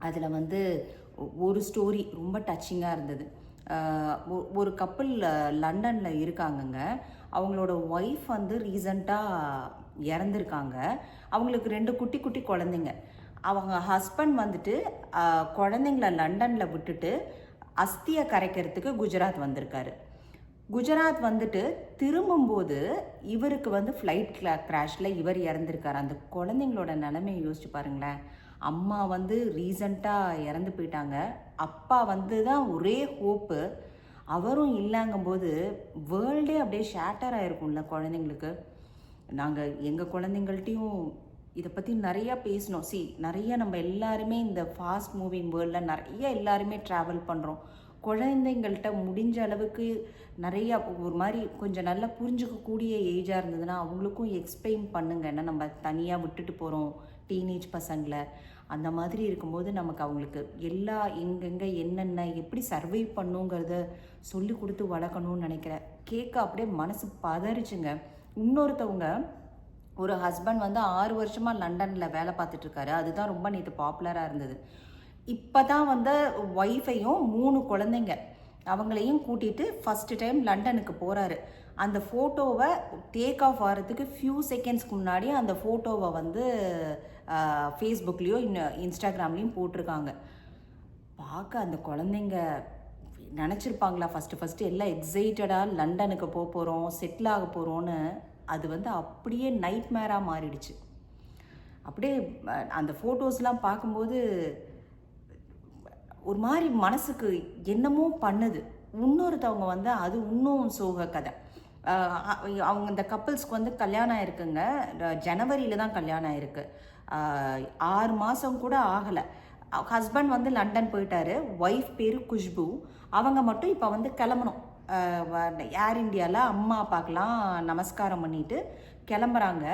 அதில் வந்து ஒரு ஸ்டோரி ரொம்ப டச்சிங்காக இருந்தது. ஒரு கப்புள் லண்டனில் இருக்காங்கங்க. அவங்களோட ஒய்ஃப் வந்து ரீசண்டாக இறந்துருக்காங்க. அவங்களுக்கு 2 குட்டி குட்டி குழந்தைங்க. அவங்க ஹஸ்பண்ட் வந்துட்டு குழந்தைங்கள லண்டனில் விட்டுட்டு அஸ்தியை கரைக்கிறதுக்கு குஜராத் வந்திருக்காரு. குஜராத் வந்துட்டு திரும்பும்போது இவருக்கு வந்து ஃப்ளைட் கிராஷில் இவர் இறந்துருக்காரு. அந்த குழந்தைங்களோட நிலைமையை யோசிச்சு பாருங்களேன். அம்மா வந்து ரீசண்டாக இறந்து போயிட்டாங்க. அப்பா வந்து தான் ஒரே ஹோப்பு. அவரும் இல்லைங்கும்போது வேர்ல்டே அப்படியே ஷேட்டர் ஆகிருக்கும்ல குழந்தைங்களுக்கு. நாங்கள் எங்கள் குழந்தைங்கள்ட்டையும் இதை பற்றி நிறையா பேசினோம். நிறைய நம்ம எல்லாருமே இந்த ஃபாஸ்ட் மூவிங் வேர்ல்டில் நிறைய எல்லாருமே ட்ராவல் பண்ணுறோம். குழந்தைங்கள்ட்ட முடிஞ்ச அளவுக்கு நிறையா ஒரு மாதிரி கொஞ்சம் நல்லா புரிஞ்சுக்கக்கூடிய ஏஜாக இருந்ததுன்னா அவங்களுக்கும் எக்ஸ்பிளைன் பண்ணுங்க. ஏன்னா நம்ம தனியாக விட்டுட்டு போகிறோம் டீனேஜ் பசங்களை. அந்த மாதிரி இருக்கும்போது நமக்கு அவங்களுக்கு எல்லா எங்கெங்கே என்னென்ன எப்படி சர்வை பண்ணுங்கிறத சொல்லி கொடுத்து வளர்க்கணும்னு நினைக்கிறேன். கேட்க அப்படியே மனசு பதறிச்சுங்க. இன்னொருத்தவங்க ஒரு ஹஸ்பண்ட் வந்து 6 வருஷமாக லண்டனில் வேலை பார்த்துட்ருக்காரு. அதுதான் ரொம்ப நேற்று பாப்புலராக இருந்தது. இப்போ தான் வந்து ஒய்ஃபையும் 3 குழந்தைங்க அவங்களையும் கூட்டிகிட்டு ஃபஸ்ட்டு டைம் லண்டனுக்கு போகிறாரு. அந்த ஃபோட்டோவை டேக் ஆஃப் ஆகிறதுக்கு ஃபியூ செகண்ட்ஸ்க்கு முன்னாடி அந்த ஃபோட்டோவை வந்து ஃபேஸ்புக்லேயோ இன்ஸ்டாகிராம்லேயும் போட்டிருக்காங்க. பார்க்க அந்த குழந்தைங்க நினச்சிருப்பாங்களா ஃபஸ்ட்டு எல்லாம் எக்ஸைட்டடாக லண்டனுக்கு போகிறோம், செட்டில் ஆக போகிறோன்னு. அது வந்து அப்படியே நைட் மேராக மாறிடுச்சு. அப்படியே அந்த ஃபோட்டோஸ்லாம் பார்க்கும்போது ஒரு மாதிரி மனசுக்கு என்னமோ பண்ணுது. இன்னொருத்தவங்க வந்து அது இன்னும் சோக கதை. அவங்க இந்த கப்புள்ஸ்க்கு வந்து கல்யாணம் ஆயிருக்குங்க. ஜனவரியில் தான் கல்யாணம் ஆயிருக்கு. 6 மாதம் கூட ஆகலை. ஹஸ்பண்ட் வந்து லண்டன் போயிட்டாரு. ஒய்ஃப் பேர் குஷ்பு. அவங்க மட்டும் இப்போ வந்து கிளம்பணும். ஏர் இண்டியாவில் அம்மா அப்பாக்கெலாம் நமஸ்காரம் பண்ணிவிட்டு கிளம்புறாங்க.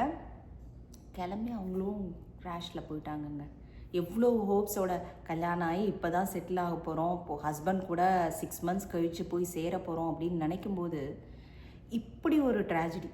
கிளம்பி அவங்களும் க்ராஷில் போயிட்டாங்கங்க. எவ்வளோ ஹோப்ஸோட கல்யாணம் ஆகி இப்போ தான் செட்டில் ஆக போகிறோம், இப்போது ஹஸ்பண்ட் கூட 6 மந்த்ஸ் கழித்து போய் சேர போகிறோம் அப்படின்னு நினைக்கும்போது இப்படி ஒரு ட்ராஜடி.